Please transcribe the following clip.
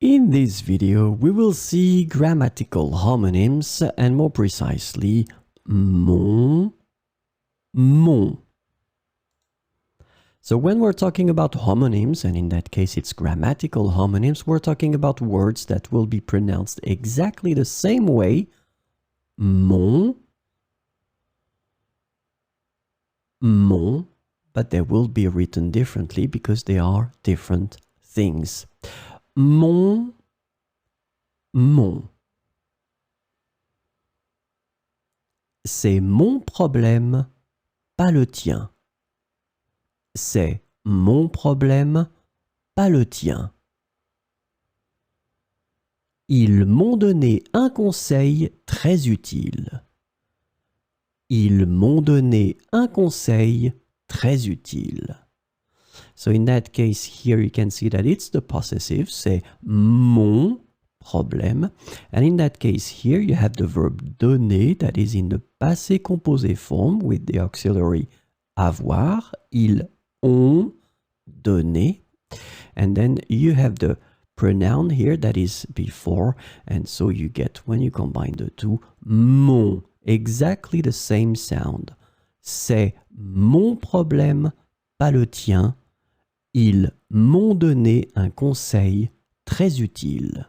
In this video, we will see grammatical homonyms and more precisely, mon. So when we're talking about homonyms, and in that case it's grammatical homonyms, we're talking about words that will be pronounced exactly the same way, mon, but they will be written differently because they are different things. Mon. C'est mon problème, pas le tien. C'est mon problème, pas le tien. Ils m'ont donné un conseil très utile. Ils m'ont donné un conseil très utile. So in that case here you can see that it's the possessive, c'est mon problème. And in that case here you have the verb donner that is in the passé composé form with the auxiliary avoir. Ils ont donné. And then you have the pronoun here that is before. And so you get, when you combine the two, mon. Exactly the same sound. C'est mon problème, pas le tien. Ils m'ont donné un conseil très utile.